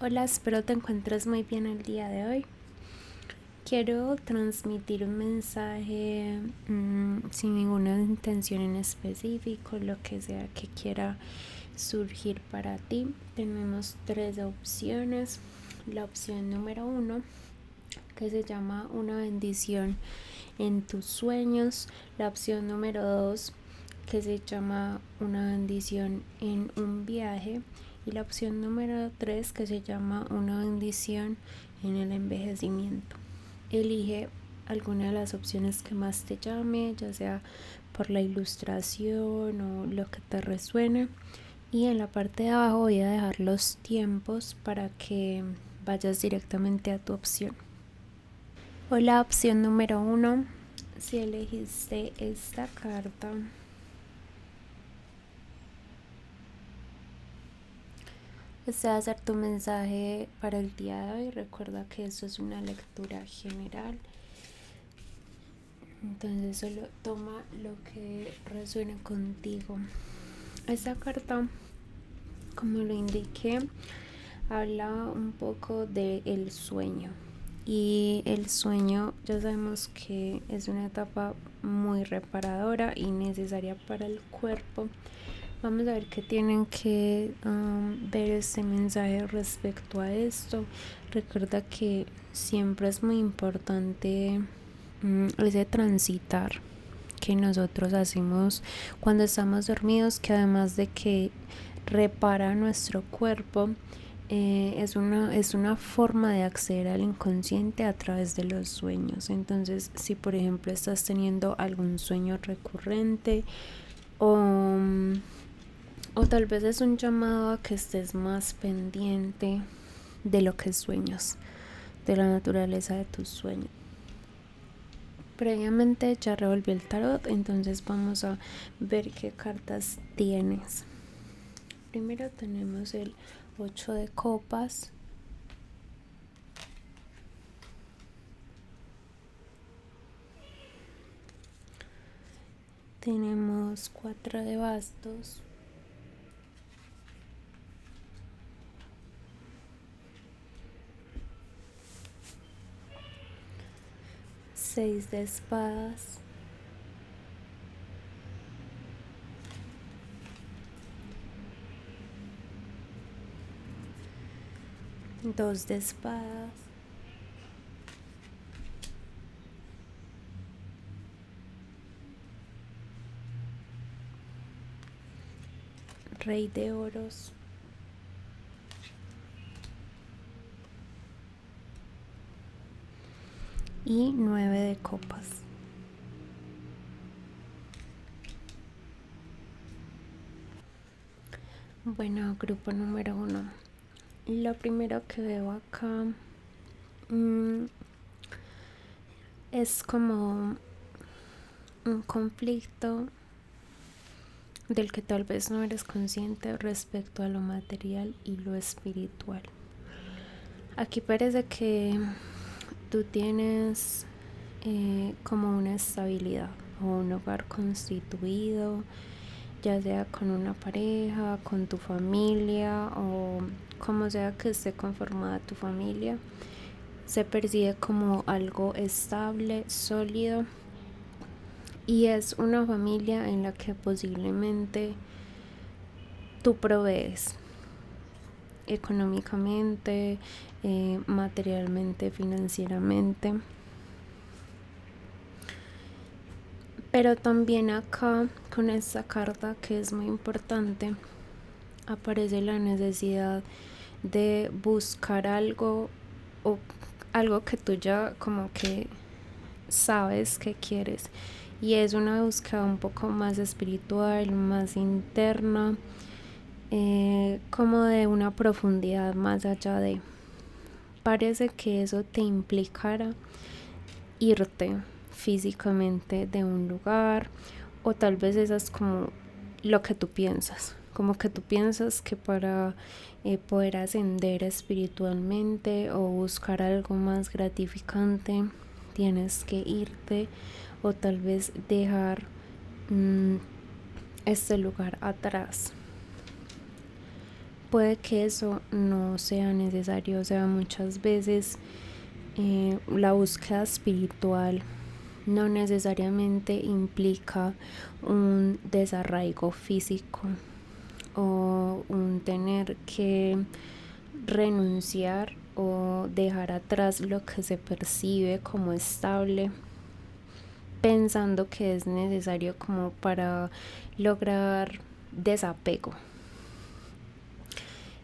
Hola, espero te encuentres muy bien el día de hoy. Quiero transmitir un mensaje sin ninguna intención en específico, lo que sea que quiera surgir para ti. Tenemos tres opciones. La opción número 1, que se llama una bendición en tus sueños. La opción número 2, que se llama una bendición en un viaje. Y la opción número 3, que se llama una bendición en el envejecimiento. Elige alguna de las opciones que más te llame, ya sea por la ilustración o lo que te resuene. Y en la parte de abajo voy a dejar los tiempos para que vayas directamente a tu opción. O la opción número 1, si elegiste esta carta, este va a ser tu mensaje para el día de hoy. Recuerda que esto es una lectura general, entonces solo toma lo que resuene contigo. Esta carta, como lo indiqué, habla un poco del sueño. Y el sueño ya sabemos que es una etapa muy reparadora y necesaria para el cuerpo. Vamos a ver qué tienen que ver este mensaje respecto a esto. Recuerda que siempre es muy importante ese transitar que nosotros hacemos cuando estamos dormidos, que además de que repara nuestro cuerpo, es una forma de acceder al inconsciente a través de los sueños. Entonces, si por ejemplo estás teniendo algún sueño recurrente o tal vez es un llamado a que estés más pendiente de lo que sueñas, de la naturaleza de tus sueños. Previamente ya revolví el tarot, entonces vamos a ver qué cartas tienes. Primero tenemos el 8 de copas, tenemos 4 de bastos, seis de espadas, dos de espadas, rey de oros, y 9 de copas. Bueno, grupo número 1. Lo primero que veo acá es como un conflicto del que tal vez no eres consciente respecto a lo material y lo espiritual. Aquí parece que tú tienes como una estabilidad o un hogar constituido, ya sea con una pareja, con tu familia o como sea que esté conformada tu familia. Se percibe como algo estable, sólido, y es una familia en la que posiblemente tú provees económicamente, materialmente, financieramente. Pero también acá con esta carta, que es muy importante, aparece la necesidad de buscar algo o algo que tú ya como que sabes que quieres, y es una búsqueda un poco más espiritual, más interna, como de una profundidad más allá de. Parece que eso te implicara irte físicamente de un lugar, o tal vez eso es como lo que tú piensas, como que tú piensas que para poder ascender espiritualmente o buscar algo más gratificante tienes que irte o tal vez dejar este lugar atrás. puede que eso no sea necesario. O sea, muchas veces la búsqueda espiritual no necesariamente implica un desarraigo físico o un tener que renunciar o dejar atrás lo que se percibe como estable, pensando que es necesario como para lograr desapego.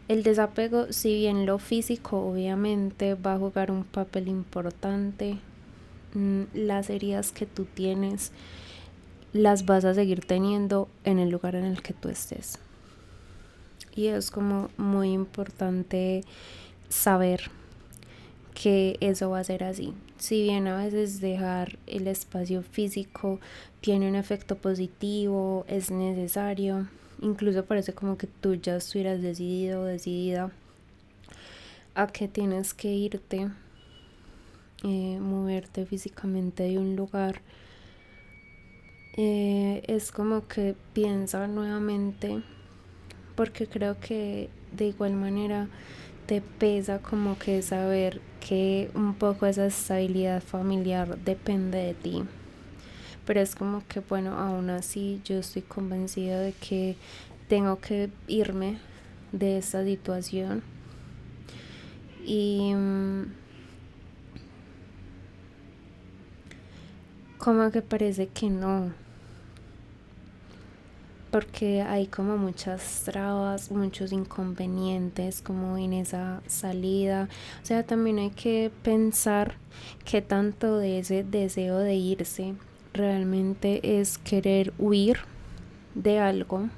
El desapego, si bien lo físico obviamente va a jugar un papel importante, las heridas que tú tienes las vas a seguir teniendo en el lugar en el que tú estés. Y es como muy importante saber que eso va a ser así. Si bien a veces dejar el espacio físico tiene un efecto positivo, es necesario, incluso parece como que tú ya estuvieras decidido o decidida a que tienes que irte, moverte físicamente de un lugar, es como que piensa nuevamente, porque creo que de igual manera te pesa como que saber que un poco esa estabilidad familiar depende de ti. Pero es como que bueno, aún así yo estoy convencida de que tengo que irme de esta situación. Y como que parece que no, porque hay como muchas trabas, muchos inconvenientes como en esa salida. O sea, también hay que pensar que tanto de ese deseo de irse realmente es querer huir de algo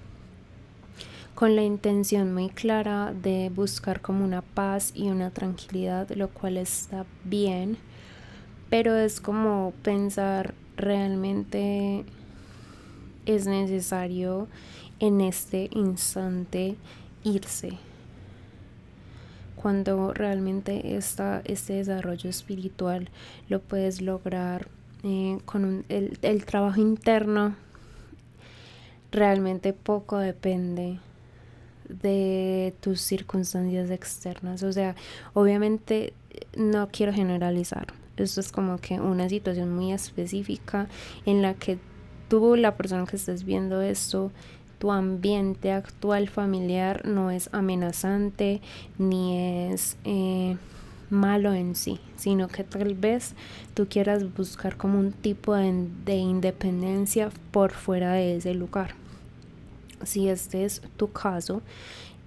con la intención muy clara de buscar como una paz y una tranquilidad, lo cual está bien, pero es como pensar realmente es necesario en este instante irse, cuando realmente este desarrollo espiritual lo puedes lograr con el trabajo interno. Realmente poco depende de tus circunstancias externas. O sea, obviamente no quiero generalizar. Esto es como que una situación muy específica en la que tú, la persona que estés viendo esto, tu ambiente actual familiar no es amenazante ni es malo en sí, sino que tal vez tú quieras buscar como un tipo de independencia por fuera de ese lugar. Si este es tu caso,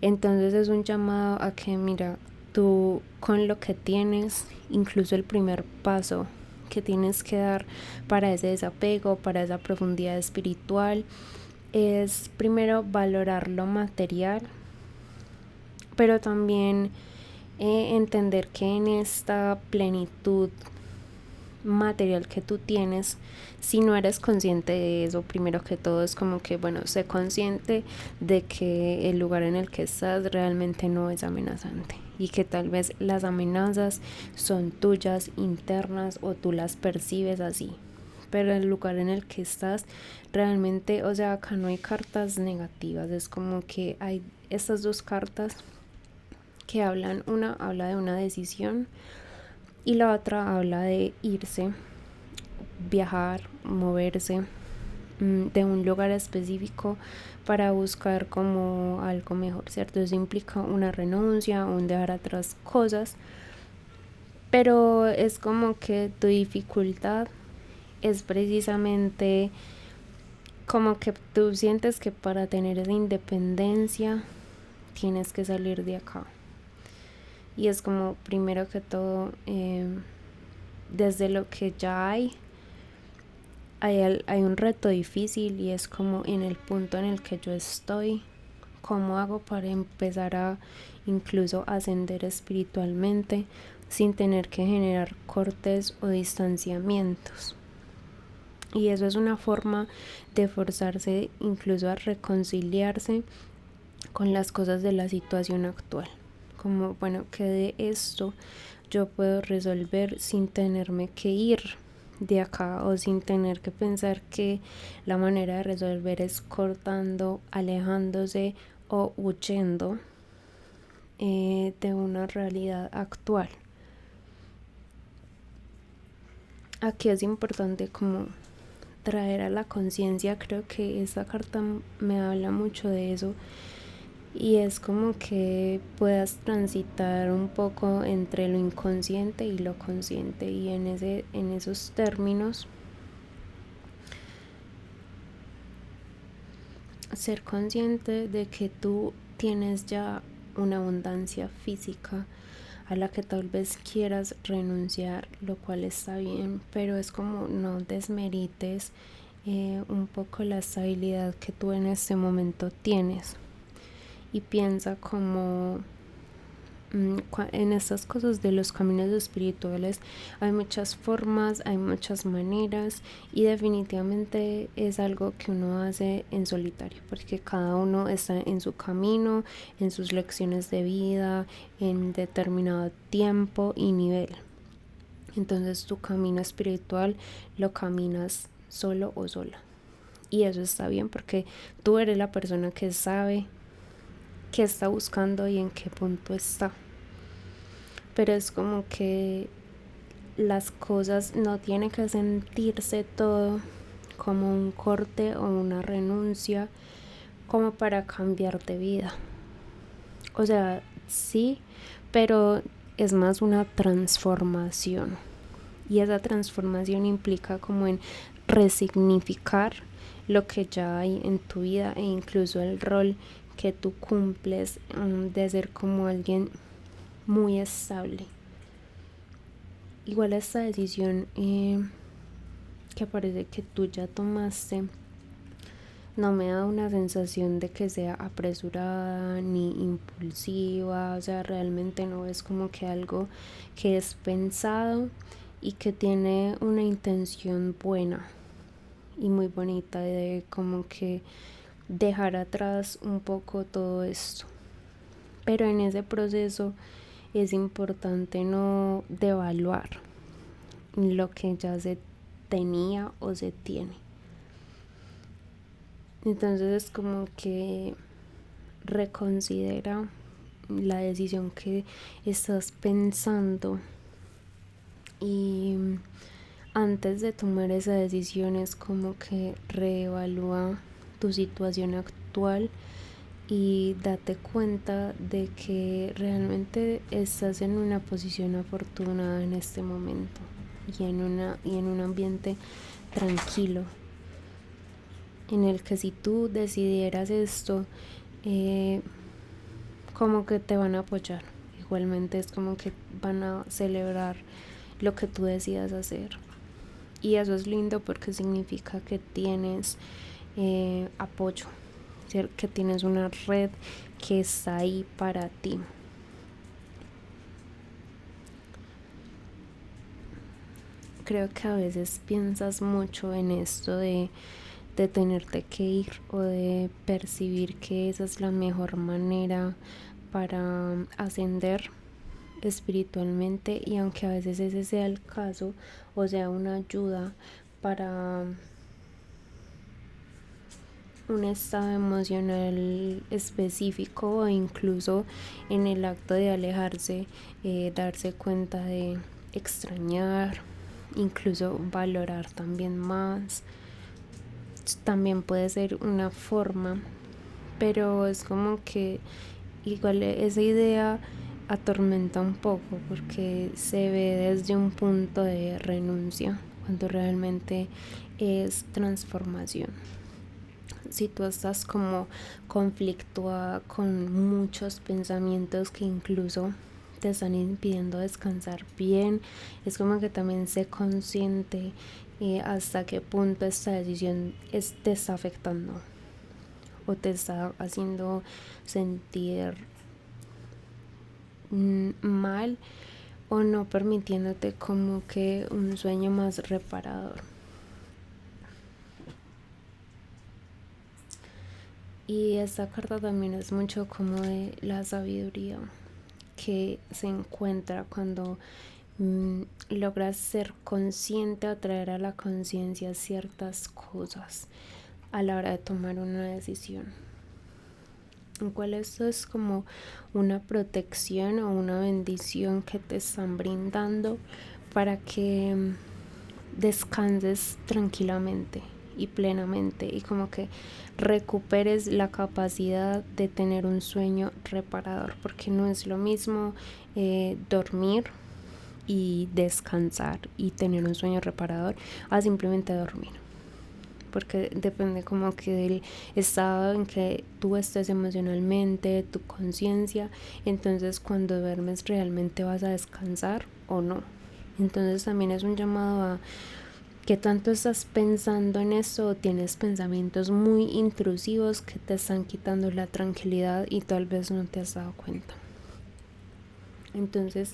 entonces es un llamado a que mira, tú con lo que tienes, incluso el primer paso que tienes que dar para ese desapego, para esa profundidad espiritual, es primero valorar lo material, pero también entender que en esta plenitud material que tú tienes, si no eres consciente de eso, primero que todo es como que bueno, sé consciente de que el lugar en el que estás realmente no es amenazante y que tal vez las amenazas son tuyas internas o tú las percibes así, pero el lugar en el que estás realmente, o sea, acá no hay cartas negativas, es como que hay estas dos cartas que hablan, una habla de una decisión y la otra habla de irse, viajar, moverse de un lugar específico para buscar como algo mejor, ¿cierto? Eso implica una renuncia, un dejar atrás cosas, pero es como que tu dificultad es precisamente como que tú sientes que para tener esa independencia tienes que salir de acá. Y es como primero que todo, desde lo que ya hay un reto difícil y es como en el punto en el que yo estoy, cómo hago para empezar a incluso ascender espiritualmente sin tener que generar cortes o distanciamientos. Y eso es una forma de forzarse incluso a reconciliarse con las cosas de la situación actual. Como, bueno, que de esto yo puedo resolver sin tenerme que ir de acá o sin tener que pensar que la manera de resolver es cortando, alejándose o huyendo, de una realidad actual. Aquí es importante como traer a la conciencia, creo que esta carta me habla mucho de eso, y es como que puedas transitar un poco entre lo inconsciente y lo consciente, y en esos términos ser consciente de que tú tienes ya una abundancia física a la que tal vez quieras renunciar, lo cual está bien, pero es como no desmerites un poco la estabilidad que tú en este momento tienes, y piensa como en estas cosas de los caminos espirituales hay muchas formas, hay muchas maneras, y definitivamente es algo que uno hace en solitario, porque cada uno está en su camino, en sus lecciones de vida, en determinado tiempo y nivel. Entonces tu camino espiritual lo caminas solo o sola, y eso está bien porque tú eres la persona que sabe qué está buscando y en qué punto está. Pero es como que las cosas no tienen que sentirse todo como un corte o una renuncia como para cambiar de vida. O sea, sí, pero es más una transformación, y esa transformación implica como en resignificar lo que ya hay en tu vida, e incluso el rol que tú cumples de ser como alguien muy estable. Igual esta decisión que parece que tú ya tomaste no me da una sensación de que sea apresurada ni impulsiva, o sea, realmente no es como que algo que es pensado y que tiene una intención buena y muy bonita de como que dejar atrás un poco todo esto. Pero en ese proceso es importante no devaluar lo que ya se tenía o se tiene. Entonces es como que reconsidera la decisión que estás pensando, y antes de tomar esa decisión es como que reevalúa tu situación actual y date cuenta de que realmente estás en una posición afortunada en este momento, y en un ambiente tranquilo, en el que si tú decidieras esto, como que te van a apoyar. Igualmente es como que van a celebrar lo que tú decidas hacer. Y eso es lindo porque significa que tienes apoyo, que tienes una red que está ahí para ti. Creo que a veces piensas mucho en esto de tenerte que ir, o de percibir que esa es la mejor manera para ascender espiritualmente, y aunque a veces ese sea el caso o sea una ayuda para un estado emocional específico, o incluso en el acto de alejarse, darse cuenta de extrañar, incluso valorar también más, también puede ser una forma, pero es como que igual esa idea atormenta un poco porque se ve desde un punto de renuncia, cuando realmente es transformación. Si tú estás como conflictuada con muchos pensamientos que incluso te están impidiendo descansar bien, es como que también sé consciente hasta qué punto esta decisión te está afectando o te está haciendo sentir mal, o no permitiéndote como que un sueño más reparador. Y esta carta también es mucho como de la sabiduría que se encuentra cuando logras ser consciente o traer a la conciencia ciertas cosas a la hora de tomar una decisión. cual esto es como una protección o una bendición que te están brindando para que descanses tranquilamente y plenamente y como que recuperes la capacidad de tener un sueño reparador, porque no es lo mismo dormir y descansar y tener un sueño reparador a simplemente dormir, porque depende como que del estado en que tú estés emocionalmente, tu conciencia. Entonces cuando duermes realmente vas a descansar o no. Entonces también es un llamado a que tanto estás pensando en eso o tienes pensamientos muy intrusivos que te están quitando la tranquilidad y tal vez no te has dado cuenta. Entonces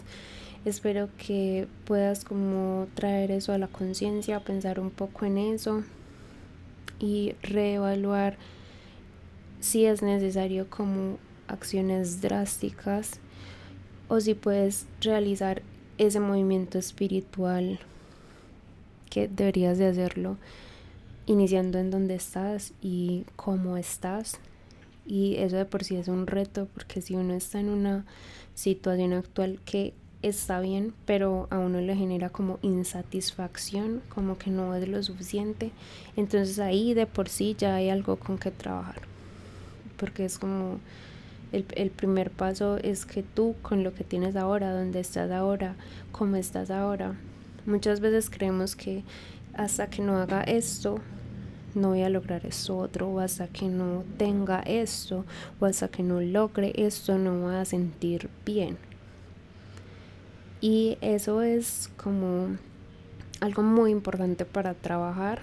espero que puedas como traer eso a la conciencia, pensar un poco en eso y reevaluar si es necesario como acciones drásticas o si puedes realizar ese movimiento espiritual que deberías de hacerlo iniciando en donde estás y cómo estás. Y eso de por sí es un reto, porque si uno está en una situación actual que está bien, pero a uno le genera como insatisfacción, como que no es lo suficiente, entonces ahí de por sí ya hay algo con que trabajar, porque es como el primer paso es que tú con lo que tienes ahora, donde estás ahora, cómo estás ahora. Muchas veces creemos que hasta que no haga esto no voy a lograr esto otro, o hasta que no tenga esto, o hasta que no logre esto no voy a sentir bien. Y eso es como algo muy importante para trabajar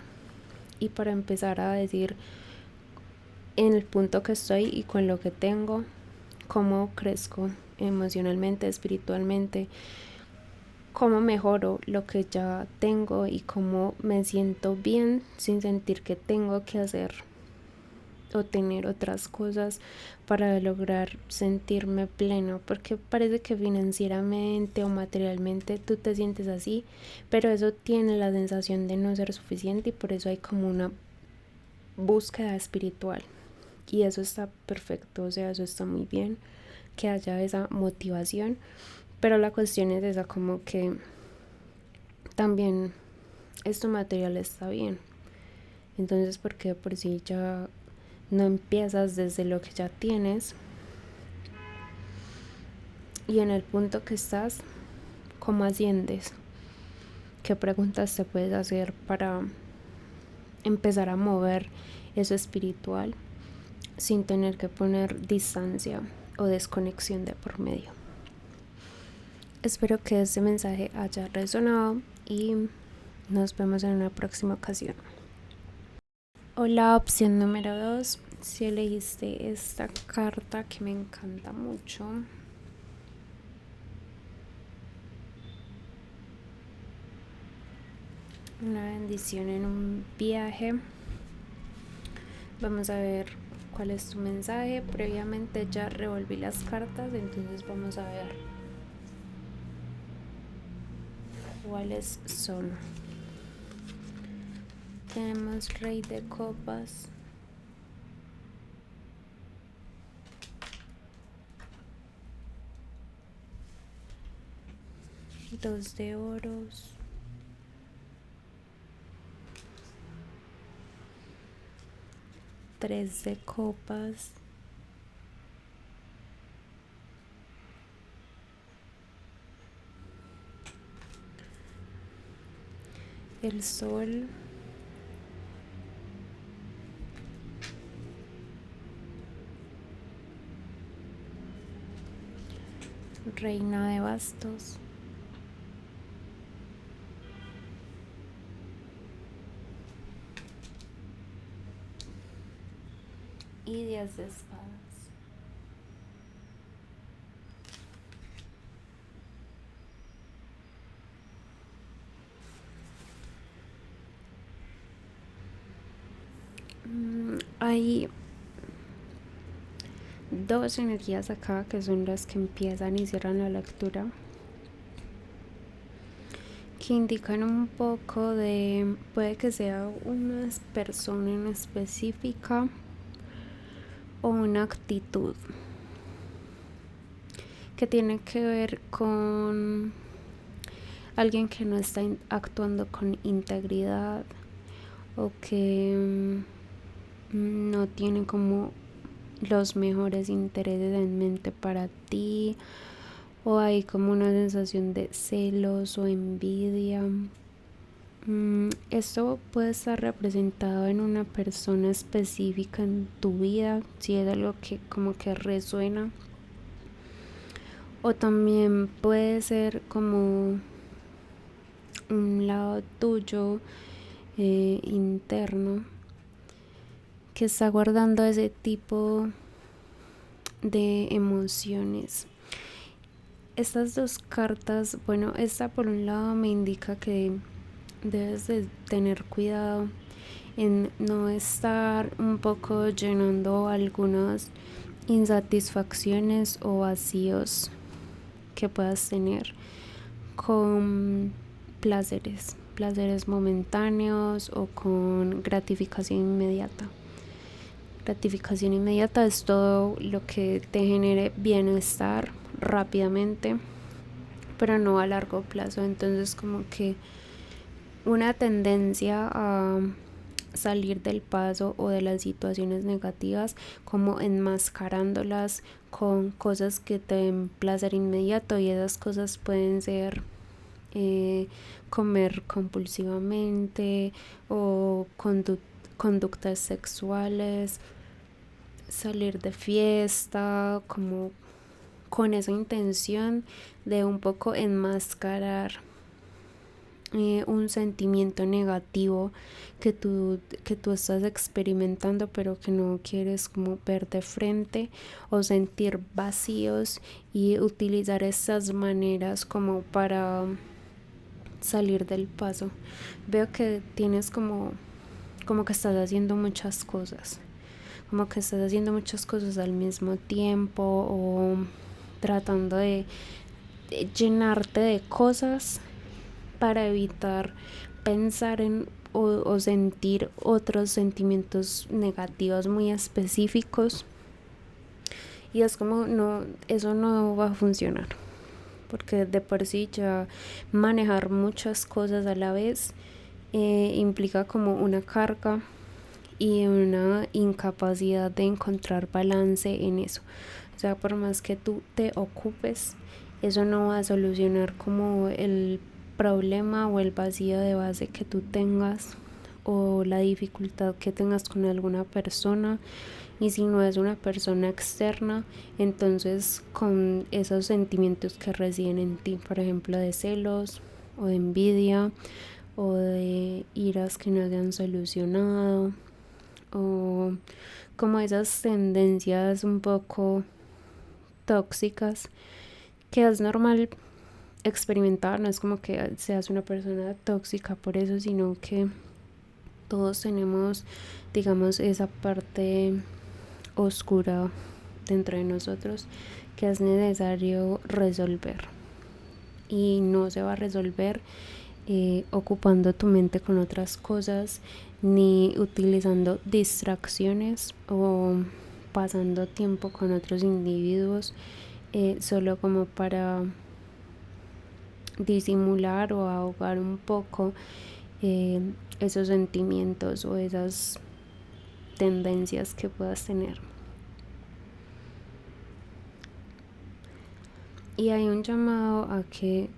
y para empezar a decir en el punto que estoy y con lo que tengo, cómo crezco emocionalmente, espiritualmente, cómo mejoro lo que ya tengo y cómo me siento bien sin sentir que tengo que hacer o tener otras cosas para lograr sentirme pleno, porque parece que financieramente o materialmente tú te sientes así, pero eso tiene la sensación de no ser suficiente y por eso hay como una búsqueda espiritual y eso está perfecto, o sea, eso está muy bien que haya esa motivación, pero la cuestión es esa, como que también esto material está bien, entonces porque por si ya no empiezas desde lo que ya tienes y en el punto que estás, cómo asciendes, qué preguntas te puedes hacer para empezar a mover eso espiritual sin tener que poner distancia o desconexión de por medio. Espero que este mensaje haya resonado y nos vemos en una próxima ocasión. Hola, opción número 2. Si elegiste esta carta que me encanta mucho, una bendición en un viaje. Vamos a ver cuál es tu mensaje. Previamente ya revolví las cartas, entonces vamos a ver cuáles son. Tenemos Rey de Copas, Dos de Oros, Tres de Copas, el Sol, Reina de Bastos y 10 de Espadas. Hay dos energías acá que son las que empiezan y cierran la lectura, que indican un poco de, puede que sea una persona en específica o una actitud que tiene que ver con alguien que no está actuando con integridad o que no tiene como los mejores intereses en mente para ti, o hay como una sensación de celos o envidia. Esto puede estar representado en una persona específica en tu vida, si es algo que como que resuena, o también puede ser como un lado tuyo interno que está guardando ese tipo de emociones. Estas dos cartas, bueno, esta por un lado me indica que debes de tener cuidado en no estar un poco llenando algunas insatisfacciones o vacíos que puedas tener con placeres momentáneos o con gratificación inmediata. Gratificación inmediata es todo lo que te genere bienestar rápidamente, pero no a largo plazo. Entonces como que una tendencia a salir del paso o de las situaciones negativas, como enmascarándolas con cosas que te den placer inmediato, y esas cosas pueden ser comer compulsivamente o conductas sexuales, salir de fiesta, como con esa intención de un poco enmascarar un sentimiento negativo que tú estás experimentando, pero que no quieres como ver de frente, o sentir vacíos, y utilizar estas maneras como para salir del paso. Veo que tienes como que estás haciendo muchas cosas, como que estás haciendo muchas cosas al mismo tiempo, o tratando de llenarte de cosas para evitar pensar en o sentir otros sentimientos negativos muy específicos, y es como no, eso no va a funcionar, porque de por sí ya manejar muchas cosas a la vez implica como una carga y una incapacidad de encontrar balance en eso. O sea, por más que tú te ocupes, eso no va a solucionar como el problema o el vacío de base que tú tengas, o la dificultad que tengas con alguna persona. Y si no es una persona externa, entonces con esos sentimientos que residen en ti, por ejemplo de celos o de envidia o de iras que no se han solucionado, o como esas tendencias un poco tóxicas que es normal experimentar. No es como que seas una persona tóxica por eso, sino que todos tenemos, digamos, esa parte oscura dentro de nosotros que es necesario resolver, y no se va a resolver ocupando tu mente con otras cosas, ni utilizando distracciones o pasando tiempo con otros individuos solo como para disimular o ahogar un poco esos sentimientos o esas tendencias que puedas tener. Y hay un llamado a que,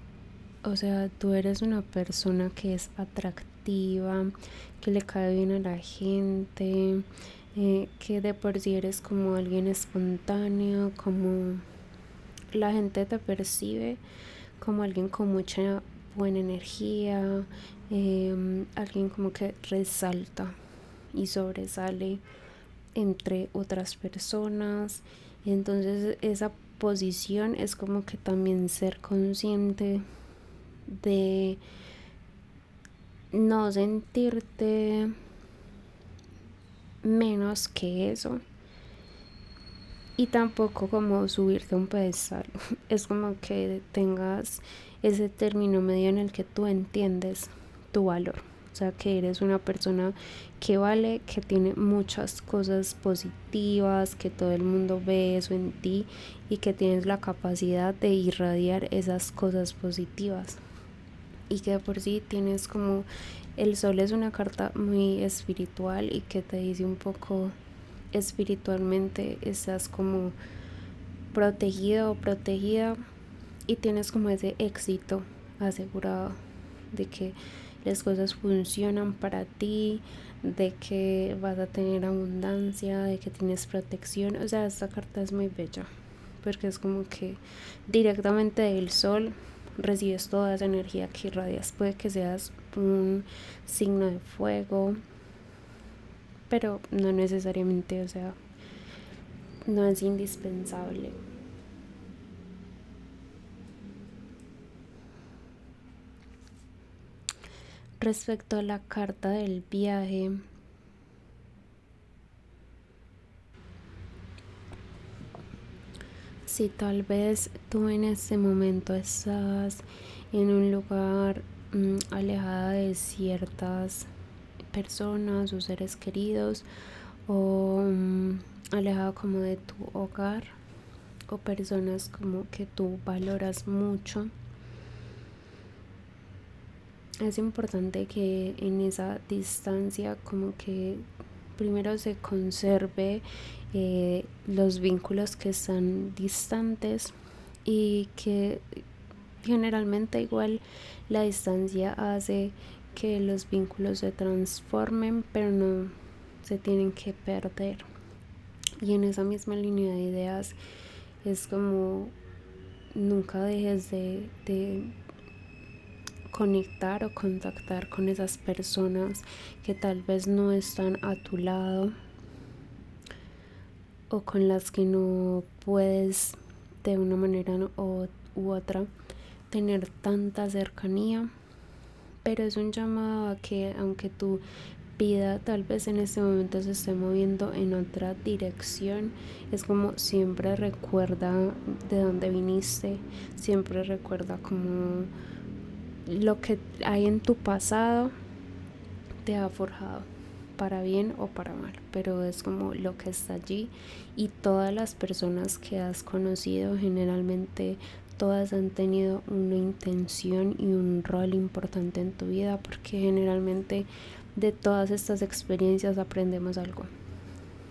o sea, tú eres una persona que es atractiva, que le cae bien a la gente, que de por sí eres como alguien espontáneo, como la gente te percibe como alguien con mucha buena energía, alguien como que resalta y sobresale entre otras personas. Entonces esa posición es como que también ser consciente de no sentirte menos que eso, y tampoco como subirte a un pedestal. Es como que tengas ese término medio en el que tú entiendes tu valor. O sea, que eres una persona que vale, que tiene muchas cosas positivas, que todo el mundo ve eso en ti y que tienes la capacidad de irradiar esas cosas positivas. Y que por sí tienes como, el sol es una carta muy espiritual y que te dice un poco espiritualmente estás como protegido o protegida y tienes como ese éxito asegurado de que las cosas funcionan para ti, de que vas a tener abundancia, de que tienes protección. O sea, esta carta es muy bella porque es como que directamente del sol recibes toda esa energía que irradias. Puede que seas un signo de fuego, pero no necesariamente, o sea, no es indispensable. Respecto a la carta del viaje, si tal vez tú en este momento estás en un lugar alejada de ciertas personas o seres queridos o alejado como de tu hogar o personas como que tú valoras mucho, es importante que en esa distancia como que primero se conserve los vínculos que están distantes y que generalmente igual la distancia hace que los vínculos se transformen, pero no se tienen que perder. Y en esa misma línea de ideas es como nunca dejes de conectar o contactar con esas personas que tal vez no están a tu lado o con las que no puedes de una manera u otra tener tanta cercanía, pero es un llamado a que aunque tu vida tal vez en este momento se esté moviendo en otra dirección, es como siempre recuerda de dónde viniste, siempre recuerda como lo que hay en tu pasado te ha forjado para bien o para mal, pero es como lo que está allí. Y todas las personas que has conocido, generalmente todas han tenido una intención y un rol importante en tu vida, porque generalmente de todas estas experiencias aprendemos algo,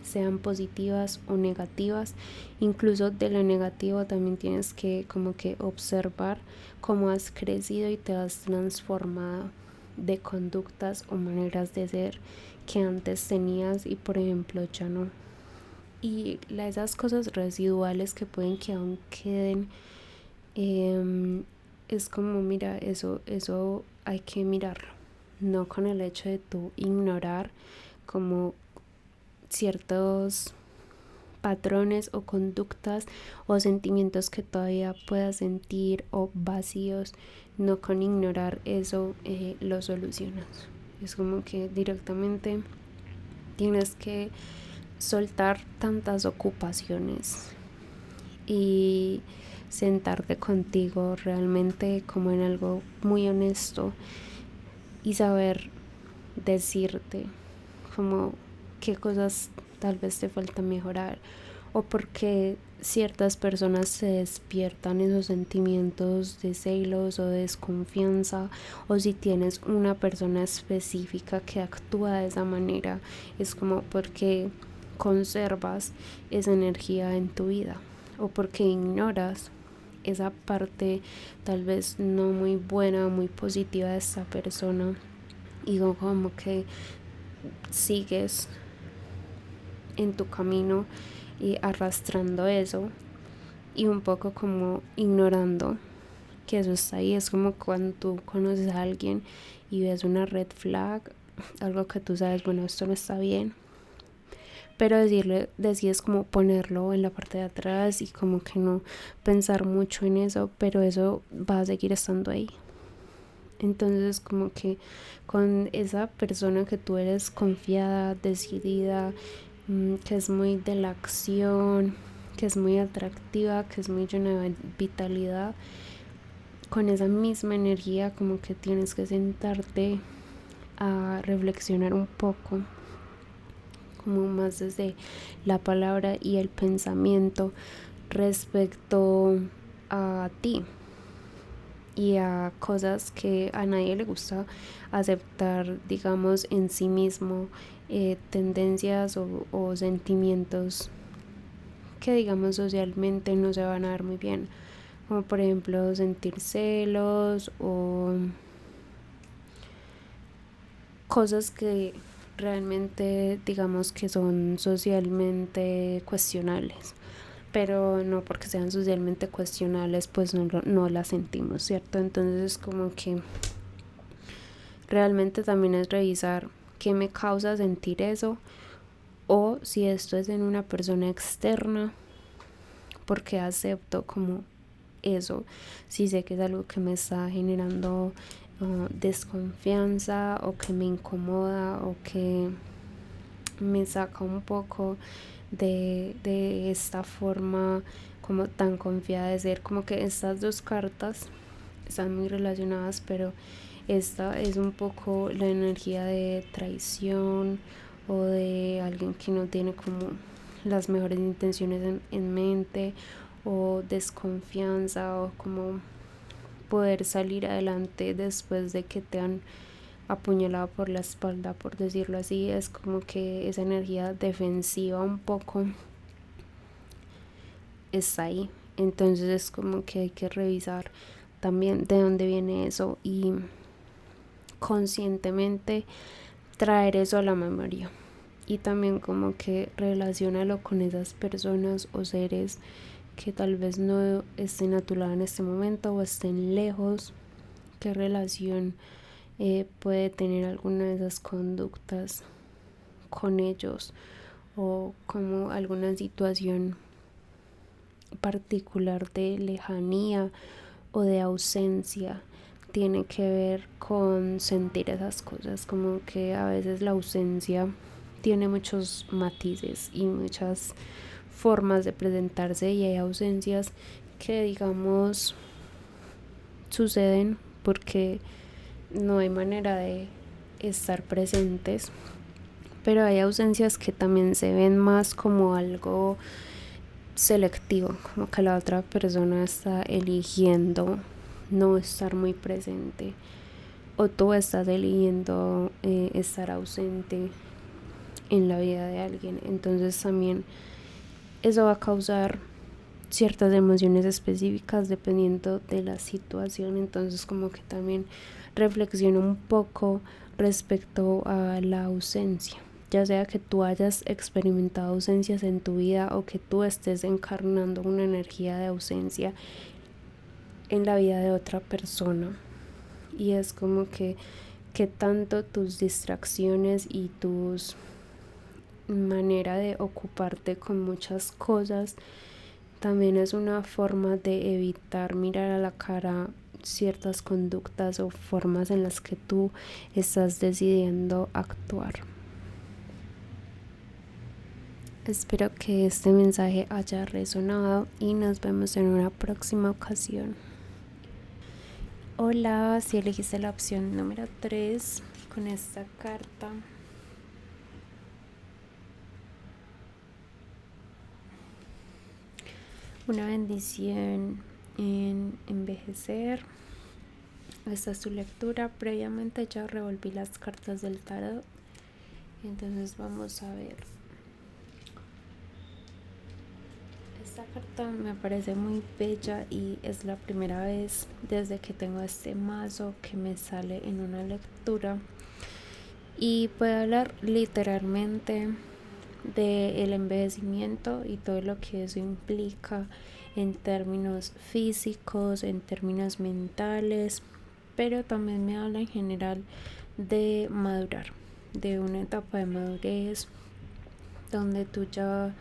sean positivas o negativas. Incluso de lo negativo también tienes que como que observar cómo has crecido y te has transformado de conductas o maneras de ser que antes tenías y por ejemplo ya no. Y esas cosas residuales que pueden que aún queden, es como mira, eso hay que mirarlo, no con el hecho de tú ignorar como ciertos patrones o conductas o sentimientos que todavía puedas sentir o vacíos, no con ignorar eso lo solucionas. Es como que directamente tienes que soltar tantas ocupaciones y sentarte contigo realmente como en algo muy honesto y saber decirte como qué cosas tal vez te falta mejorar o porque ciertas personas se despiertan esos sentimientos de celos o de desconfianza, o si tienes una persona específica que actúa de esa manera, es como porque conservas esa energía en tu vida o porque ignoras esa parte tal vez no muy buena, muy positiva de esa persona y como que sigues en tu camino y arrastrando eso y un poco como ignorando que eso está ahí. Es como cuando tú conoces a alguien y ves una red flag, algo que tú sabes, bueno, esto no está bien, pero decides como ponerlo en la parte de atrás y como que no pensar mucho en eso, pero eso va a seguir estando ahí. Entonces como que con esa persona que tú eres confiada, decidida, que es muy de la acción, que es muy atractiva, que es muy llena de vitalidad, con esa misma energía como que tienes que sentarte a reflexionar un poco, como más desde la palabra y el pensamiento respecto a ti y a cosas que a nadie le gusta aceptar, digamos, en sí mismo, tendencias o sentimientos que, digamos, socialmente no se van a dar muy bien, como por ejemplo sentir celos o cosas que realmente, digamos, que son socialmente cuestionables, pero no porque sean socialmente cuestionables pues no las sentimos, ¿cierto? Entonces como que realmente también es revisar qué me causa sentir eso, o si esto es en una persona externa, porque acepto como eso, si sé que es algo que me está generando desconfianza o que me incomoda o que me saca un poco de esta forma como tan confiada de ser. Como que estas dos cartas están muy relacionadas, pero esta es un poco la energía de traición o de alguien que no tiene como las mejores intenciones en mente, o desconfianza, o como poder salir adelante después de que te han apuñalado por la espalda, por decirlo así. Es como que esa energía defensiva un poco está ahí. Entonces es como que hay que revisar también de dónde viene eso y conscientemente traer eso a la memoria, y también como que relaciónalo con esas personas o seres que tal vez no estén a tu lado en este momento o estén lejos. ¿Qué relación puede tener alguna de esas conductas con ellos, o como alguna situación particular de lejanía o de ausencia tiene que ver con sentir esas cosas? Como que a veces la ausencia tiene muchos matices y muchas formas de presentarse, y hay ausencias que, digamos, suceden porque no hay manera de estar presentes, pero hay ausencias que también se ven más como algo selectivo, como que la otra persona está eligiendo no estar muy presente, o tú estás eligiendo estar ausente en la vida de alguien. Entonces también eso va a causar ciertas emociones específicas dependiendo de la situación. Entonces como que también reflexiona un poco respecto a la ausencia, ya sea que tú hayas experimentado ausencias en tu vida o que tú estés encarnando una energía de ausencia en la vida de otra persona. Y es como que tanto tus distracciones y tus manera de ocuparte con muchas cosas también es una forma de evitar mirar a la cara ciertas conductas o formas en las que tú estás decidiendo actuar. Espero que este mensaje haya resonado y nos vemos en una próxima ocasión. Hola, si elegiste la opción número 3 con esta carta, una bendición en envejecer. Esta es tu lectura. Previamente ya revolví las cartas del tarot, entonces vamos a ver. Esta carta me parece muy bella y es la primera vez desde que tengo este mazo que me sale en una lectura, y puede hablar literalmente del envejecimiento y todo lo que eso implica en términos físicos, en términos mentales, pero también me habla en general de madurar, de una etapa de madurez donde tú ya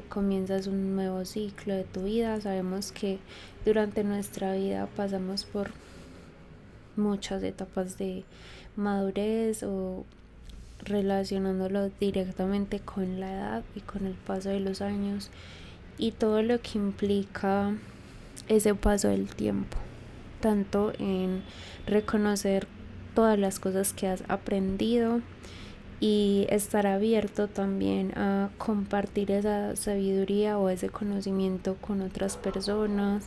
comienzas un nuevo ciclo de tu vida. Sabemos que durante nuestra vida pasamos por muchas etapas de madurez, o relacionándolo directamente con la edad y con el paso de los años y todo lo que implica ese paso del tiempo, tanto en reconocer todas las cosas que has aprendido y estar abierto también a compartir esa sabiduría o ese conocimiento con otras personas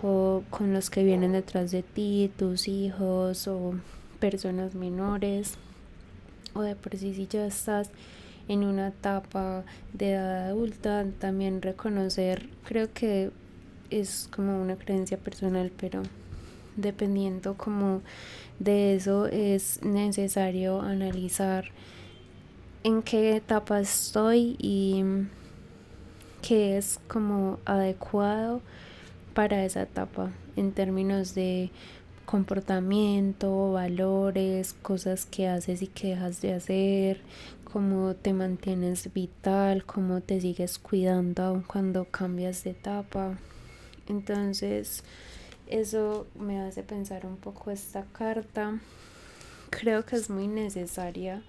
o con los que vienen detrás de ti, tus hijos o personas menores, o de por sí si ya estás en una etapa de edad adulta, también reconocer, creo que es como una creencia personal, pero dependiendo como de eso es necesario analizar en qué etapa estoy y qué es como adecuado para esa etapa en términos de comportamiento, valores, cosas que haces y que dejas de hacer, cómo te mantienes vital, cómo te sigues cuidando aun cuando cambias de etapa. Entonces eso me hace pensar un poco esta carta. Creo que es muy necesaria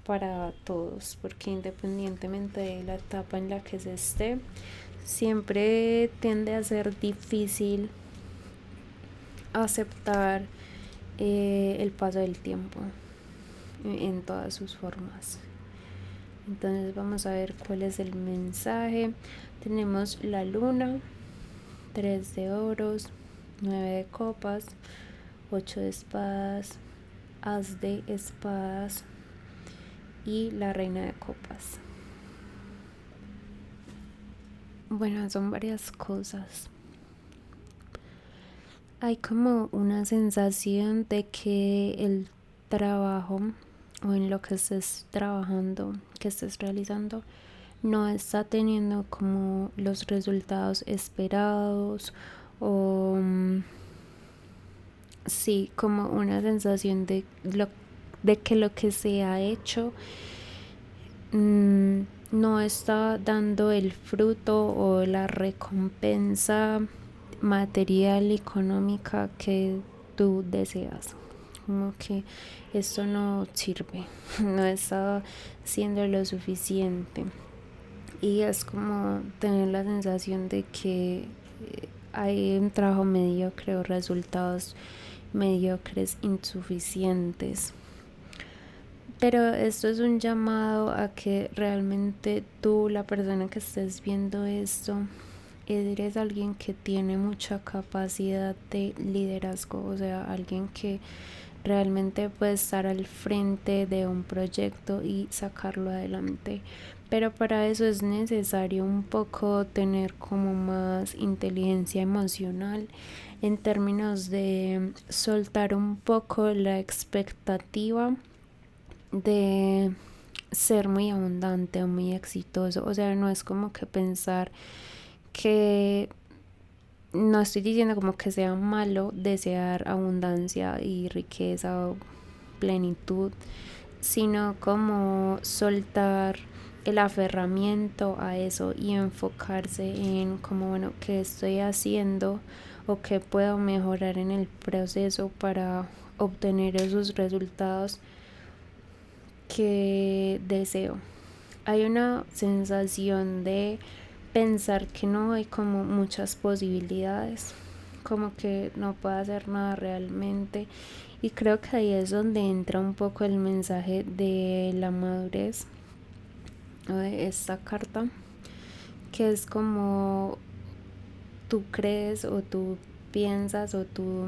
para todos, porque independientemente de la etapa en la que se esté, siempre tiende a ser difícil aceptar el paso del tiempo en todas sus formas. Entonces vamos a ver cuál es el mensaje. Tenemos la luna, 3 de oros, 9 de copas, 8 de espadas, as de espadas y la reina de copas. Bueno, son varias cosas. Hay como una sensación de que el trabajo o en lo que estés trabajando, que estés realizando, no está teniendo como los resultados esperados o sí, como una sensación de que lo que se ha hecho no está dando el fruto o la recompensa material y económica que tú deseas. Como que esto no sirve, no está siendo lo suficiente. Y es como tener la sensación de que hay un trabajo mediocre o resultados mediocres, insuficientes. Pero esto es un llamado a que realmente tú, la persona que estés viendo esto, eres alguien que tiene mucha capacidad de liderazgo, o sea, alguien que realmente puede estar al frente de un proyecto y sacarlo adelante. Pero para eso es necesario un poco tener como más inteligencia emocional en términos de soltar un poco la expectativa de ser muy abundante o muy exitoso. O sea, no es como que pensar que, no estoy diciendo como que sea malo desear abundancia y riqueza o plenitud, sino como soltar el aferramiento a eso y enfocarse en como, bueno, qué estoy haciendo o qué puedo mejorar en el proceso para obtener esos resultados que deseo. Hay una sensación de pensar que no hay como muchas posibilidades, como que no puedo hacer nada realmente, y creo que ahí es donde entra un poco el mensaje de la madurez de esta carta, que es como tú crees o tú piensas o tú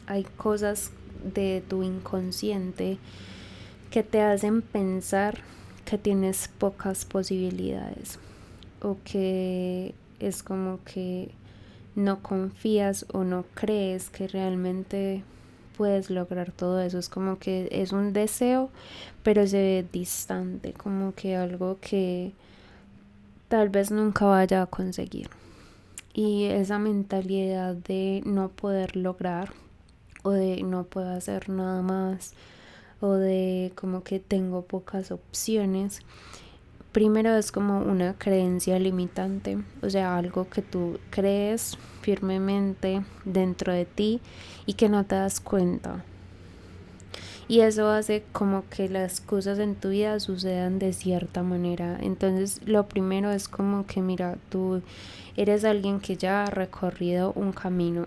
hay cosas de tu inconsciente que te hacen pensar que tienes pocas posibilidades o que es como que no confías o no crees que realmente puedes lograr todo eso. Es como que es un deseo, pero se ve distante, como que algo que tal vez nunca vaya a conseguir. Y esa mentalidad de no poder lograr o de no puedo hacer nada más o de como que tengo pocas opciones, primero es como una creencia limitante, o sea, algo que tú crees firmemente dentro de ti y que no te das cuenta. Y eso hace como que las cosas en tu vida sucedan de cierta manera. Entonces lo primero es como que mira, tú eres alguien que ya ha recorrido un camino,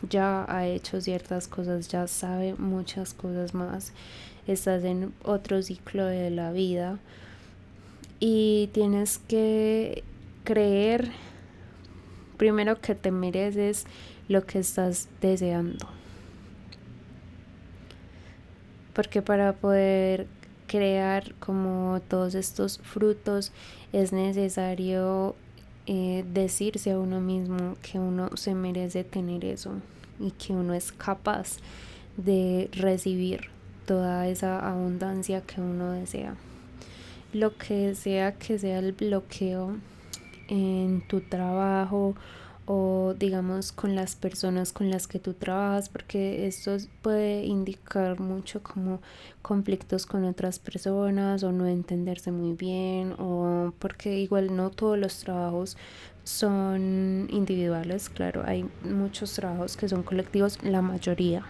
ya ha hecho ciertas cosas, ya sabe muchas cosas más, estás en otro ciclo de la vida y tienes que creer primero que te mereces lo que estás deseando, porque para poder crear como todos estos frutos es necesario decirse a uno mismo que uno se merece tener eso y que uno es capaz de recibir toda esa abundancia que uno desea. Lo que sea el bloqueo en tu trabajo o digamos con las personas con las que tú trabajas, porque esto puede indicar mucho como conflictos con otras personas o no entenderse muy bien, o porque igual no todos los trabajos son individuales, claro, hay muchos trabajos que son colectivos, la mayoría,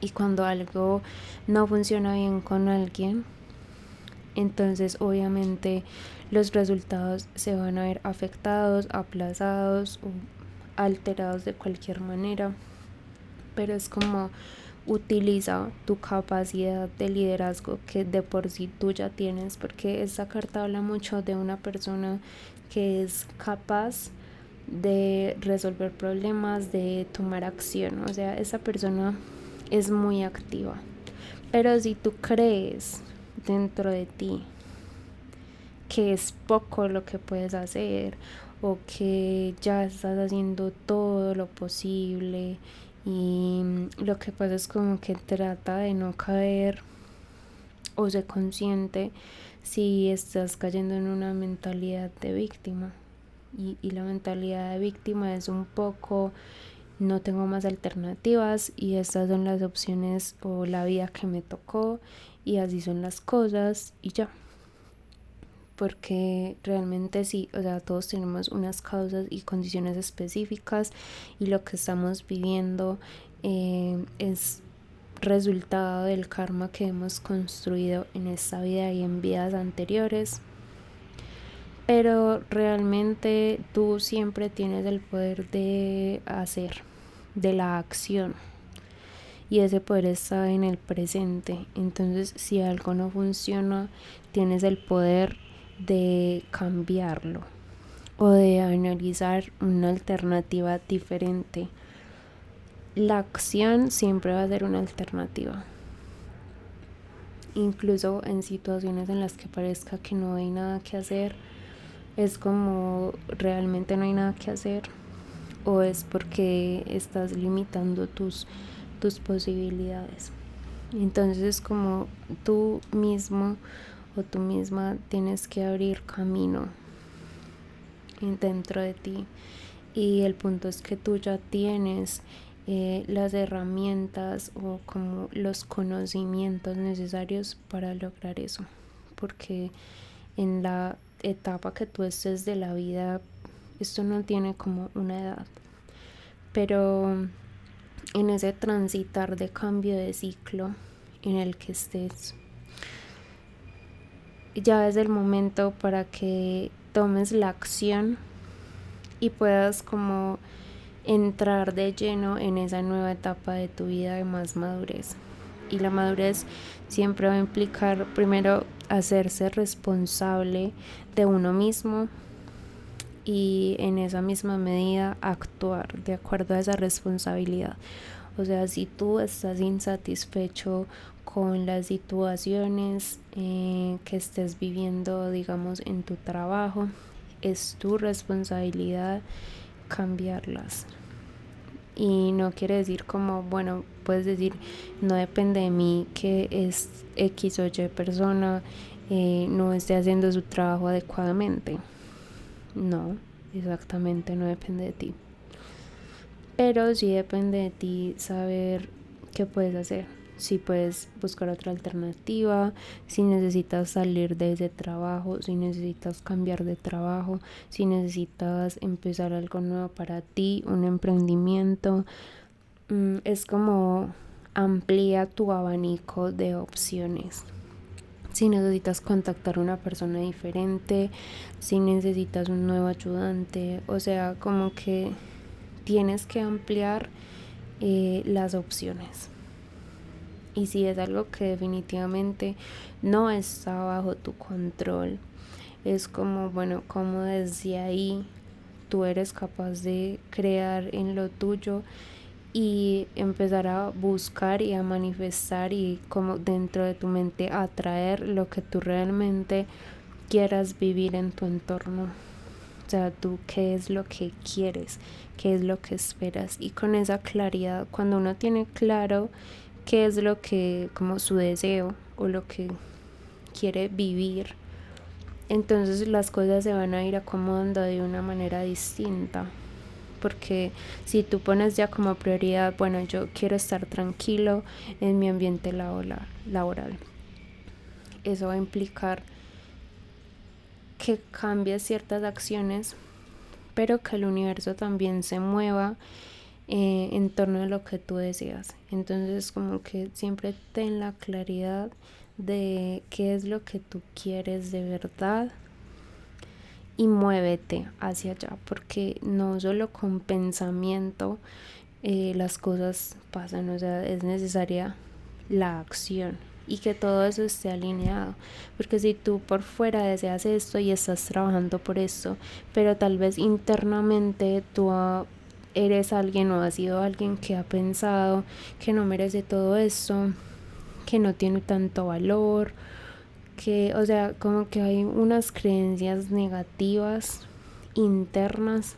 y cuando algo no funciona bien con alguien, entonces obviamente los resultados se van a ver afectados, aplazados o alterados de cualquier manera, pero es como utiliza tu capacidad de liderazgo que de por sí tú ya tienes, porque esta carta habla mucho de una persona que es capaz de resolver problemas, de tomar acción, o sea, esa persona es muy activa. Pero si tú crees dentro de ti que es poco lo que puedes hacer o que ya estás haciendo todo lo posible y lo que pasa es como que trata de no caer o ser consciente si estás cayendo en una mentalidad de víctima y la mentalidad de víctima es un poco no tengo más alternativas y estas son las opciones o la vida que me tocó y así son las cosas y ya, porque realmente sí, o sea, todos tenemos unas causas y condiciones específicas y lo que estamos viviendo es resultado del karma que hemos construido en esta vida y en vidas anteriores, pero realmente tú siempre tienes el poder de hacer, de la acción, y ese poder está en el presente. Entonces si algo no funciona, tienes el poder de cambiarlo o de analizar una alternativa diferente. La acción siempre va a ser una alternativa, incluso en situaciones en las que parezca que no hay nada que hacer. Es como realmente no hay nada que hacer, o es porque estás limitando tus posibilidades. Entonces como tú mismo o tú misma tienes que abrir camino dentro de ti, y el punto es que tú ya tienes las herramientas o como los conocimientos necesarios para lograr eso, porque en la etapa que tú estés de la vida esto no tiene como una edad, pero en ese transitar de cambio de ciclo en el que estés, ya es el momento para que tomes la acción y puedas como entrar de lleno en esa nueva etapa de tu vida de más madurez. Y la madurez siempre va a implicar primero hacerse responsable de uno mismo y en esa misma medida actuar de acuerdo a esa responsabilidad. O sea, si tú estás insatisfecho con las situaciones que estés viviendo, digamos, en tu trabajo, es tu responsabilidad cambiarlas. Y no quiere decir como, bueno, puedes decir, no depende de mí que es X o Y persona no esté haciendo su trabajo adecuadamente. No, exactamente, no depende de ti. Pero sí depende de ti saber qué puedes hacer. Si puedes buscar otra alternativa, si necesitas salir de ese trabajo, si necesitas cambiar de trabajo, si necesitas empezar algo nuevo para ti, un emprendimiento. Es como amplía tu abanico de opciones si necesitas contactar a una persona diferente, si necesitas un nuevo ayudante, o sea, como que tienes que ampliar las opciones. Y si es algo que definitivamente no está bajo tu control, es como, bueno, como desde ahí tú eres capaz de crear en lo tuyo y empezar a buscar y a manifestar y como dentro de tu mente atraer lo que tú realmente quieras vivir en tu entorno. O sea, tú qué es lo que quieres, qué es lo que esperas. Y con esa claridad, cuando uno tiene claro qué es lo que, como su deseo o lo que quiere vivir, entonces las cosas se van a ir acomodando de una manera distinta. Porque si tú pones ya como prioridad, bueno, yo quiero estar tranquilo en mi ambiente laboral, eso va a implicar que cambies ciertas acciones, pero que el universo también se mueva en torno a lo que tú deseas. Entonces, como que siempre ten la claridad de qué es lo que tú quieres de verdad y muévete hacia allá, porque no solo con pensamiento las cosas pasan, o sea, es necesaria la acción y que todo eso esté alineado, porque si tú por fuera deseas esto y estás trabajando por esto, pero tal vez internamente tú eres alguien o has sido alguien que ha pensado que no merece todo esto, que no tiene tanto valor, que, o sea, como que hay unas creencias negativas internas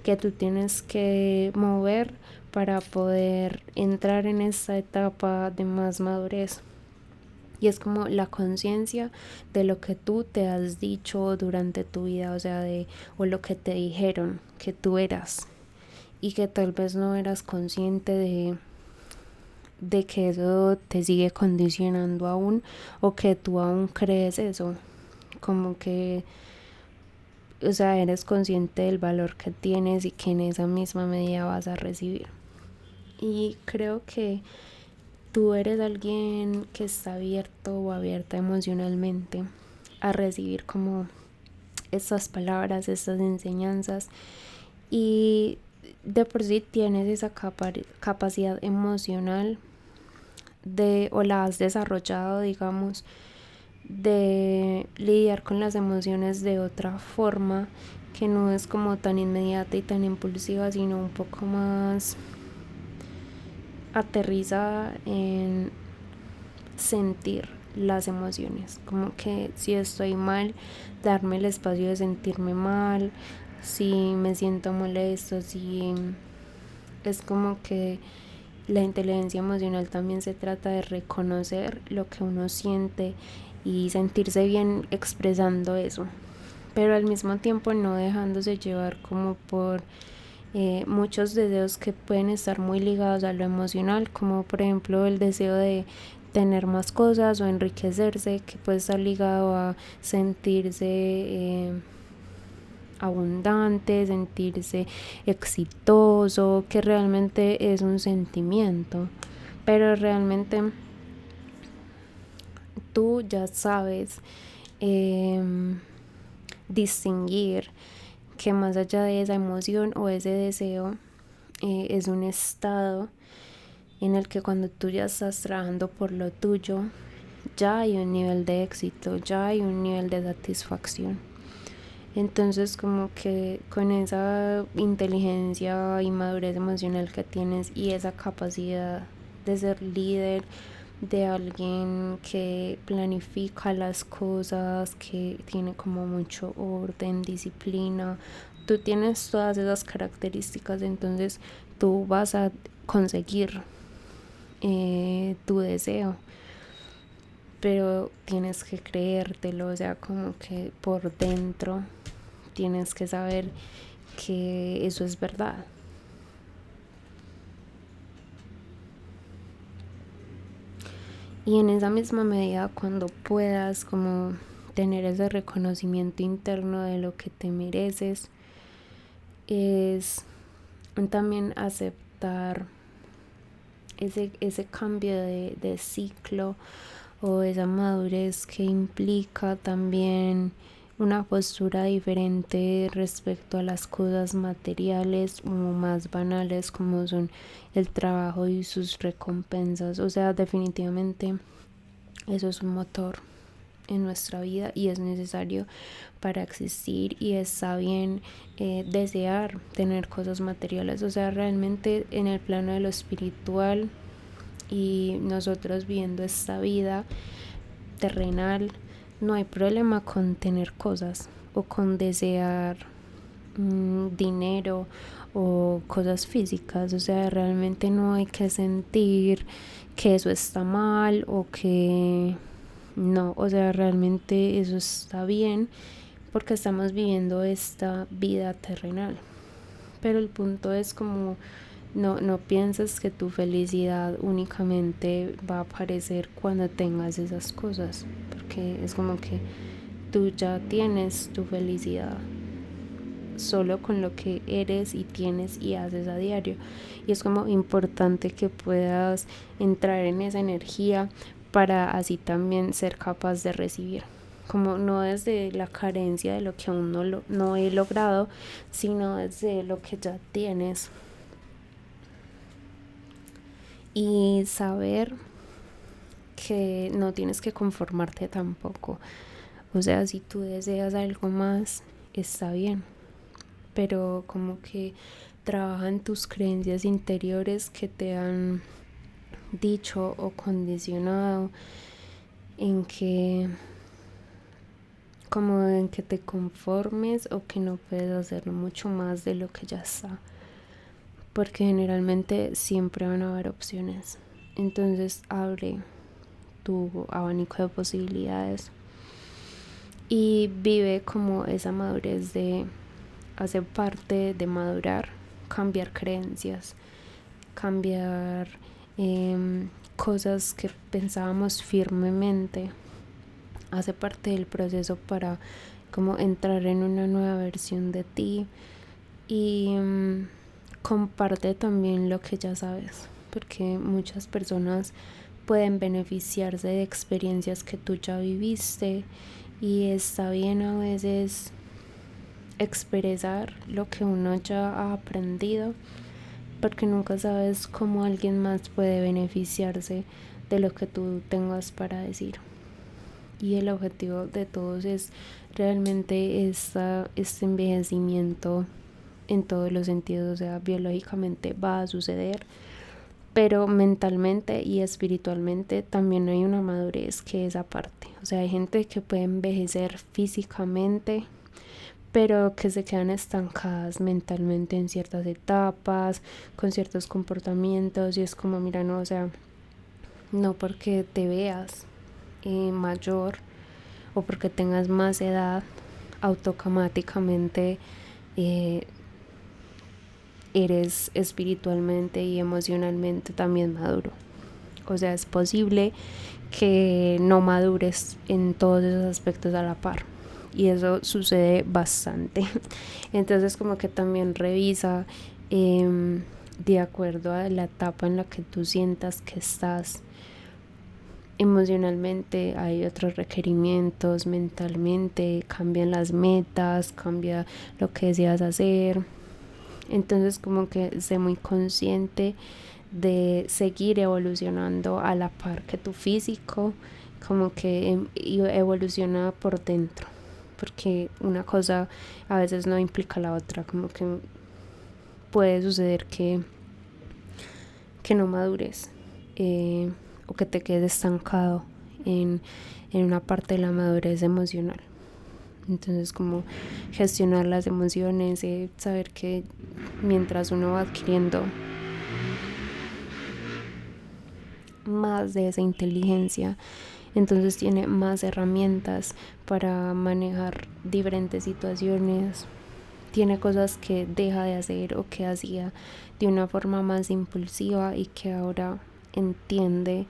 que tú tienes que mover para poder entrar en esta etapa de más madurez. Y es como la conciencia de lo que tú te has dicho durante tu vida, o sea, o lo que te dijeron que tú eras y que tal vez no eras consciente de que eso te sigue condicionando aún o que tú aún crees eso, como que, o sea, eres consciente del valor que tienes y que en esa misma medida vas a recibir. Y creo que tú eres alguien que está abierto o abierta emocionalmente a recibir como estas palabras, estas enseñanzas, y de por sí tienes esa capacidad emocional o la has desarrollado, digamos, de lidiar con las emociones de otra forma que no es como tan inmediata y tan impulsiva, sino un poco más aterrizada en sentir las emociones, como que si estoy mal, darme el espacio de sentirme mal, si me siento molesto, si es como que la inteligencia emocional también se trata de reconocer lo que uno siente y sentirse bien expresando eso, pero al mismo tiempo no dejándose llevar como por muchos deseos que pueden estar muy ligados a lo emocional, como por ejemplo el deseo de tener más cosas o enriquecerse, que puede estar ligado a sentirse abundante, sentirse exitoso, que realmente es un sentimiento, pero realmente tú ya sabes distinguir que más allá de esa emoción o ese deseo es un estado en el que cuando tú ya estás trabajando por lo tuyo, ya hay un nivel de éxito, ya hay un nivel de satisfacción. Entonces como que con esa inteligencia y madurez emocional que tienes y esa capacidad de ser líder, de alguien que planifica las cosas, que tiene como mucho orden, disciplina, tú tienes todas esas características, entonces tú vas a conseguir tu deseo, pero tienes que creértelo, o sea, como que por dentro tienes que saber que eso es verdad. Y en esa misma medida, cuando puedas como tener ese reconocimiento interno de lo que te mereces, es también aceptar ese cambio de ciclo o esa madurez que implica también una postura diferente respecto a las cosas materiales o más banales como son el trabajo y sus recompensas. O sea, definitivamente eso es un motor en nuestra vida y es necesario para existir, y está bien desear tener cosas materiales. O sea, realmente en el plano de lo espiritual y nosotros viendo esta vida terrenal, no hay problema con tener cosas o con desear dinero o cosas físicas. O sea, realmente no hay que sentir que eso está mal o que no. O sea, realmente eso está bien porque estamos viviendo esta vida terrenal. Pero el punto es como no pienses que tu felicidad únicamente va a aparecer cuando tengas esas cosas, porque es como que tú ya tienes tu felicidad solo con lo que eres y tienes y haces a diario. Y es como importante que puedas entrar en esa energía para así también ser capaz de recibir, como no desde la carencia de lo que aún no he logrado, sino desde lo que ya tienes. Y saber que no tienes que conformarte tampoco. O sea, si tú deseas algo más, está bien, pero como que trabaja en tus creencias interiores que te han dicho o condicionado en que como en que te conformes o que no puedes hacer mucho más de lo que ya está, porque generalmente siempre van a haber opciones. Entonces abre tu abanico de posibilidades y vive como esa madurez de hacer parte de madurar, cambiar creencias, cambiar cosas que pensábamos firmemente. Hace parte del proceso para como entrar en una nueva versión de ti, y comparte también lo que ya sabes, porque muchas personas pueden beneficiarse de experiencias que tú ya viviste, y está bien a veces expresar lo que uno ya ha aprendido, porque nunca sabes cómo alguien más puede beneficiarse de lo que tú tengas para decir. Y el objetivo de todos es realmente este envejecimiento en todos los sentidos. O sea, biológicamente va a suceder, pero mentalmente y espiritualmente también hay una madurez que es aparte. O sea, hay gente que puede envejecer físicamente, pero que se quedan estancadas mentalmente en ciertas etapas, con ciertos comportamientos, y es como, mira, no, o sea, no porque te veas mayor o porque tengas más edad, automáticamente eres espiritualmente y emocionalmente también maduro. O sea, es posible que no madures en todos esos aspectos a la par, y eso sucede bastante. Entonces como que también revisa de acuerdo a la etapa en la que tú sientas que estás emocionalmente. Hay otros requerimientos, mentalmente cambian las metas, cambia lo que deseas hacer. Entonces como que sé muy consciente de seguir evolucionando a la par que tu físico, como que evoluciona por dentro, porque una cosa a veces no implica la otra. Como que puede suceder que no madures, o que te quedes estancado en una parte de la madurez emocional. Entonces como gestionar las emociones, saber que mientras uno va adquiriendo más de esa inteligencia, entonces tiene más herramientas para manejar diferentes situaciones, tiene cosas que deja de hacer o que hacía de una forma más impulsiva y que ahora entiende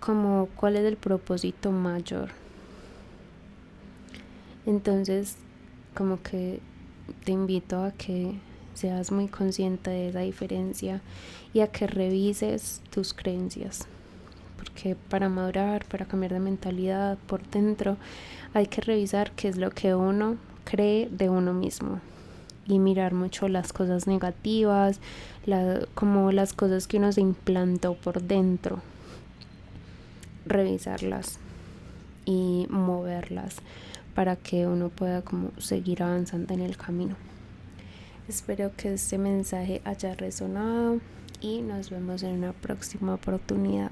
como cuál es el propósito mayor. Entonces como que te invito a que seas muy consciente de esa diferencia y a que revises tus creencias, porque para madurar, para cambiar de mentalidad por dentro, hay que revisar qué es lo que uno cree de uno mismo y mirar mucho las cosas negativas, como las cosas que uno se implantó por dentro, revisarlas y moverlas para que uno pueda como seguir avanzando en el camino. Espero que este mensaje haya resonado y nos vemos en una próxima oportunidad.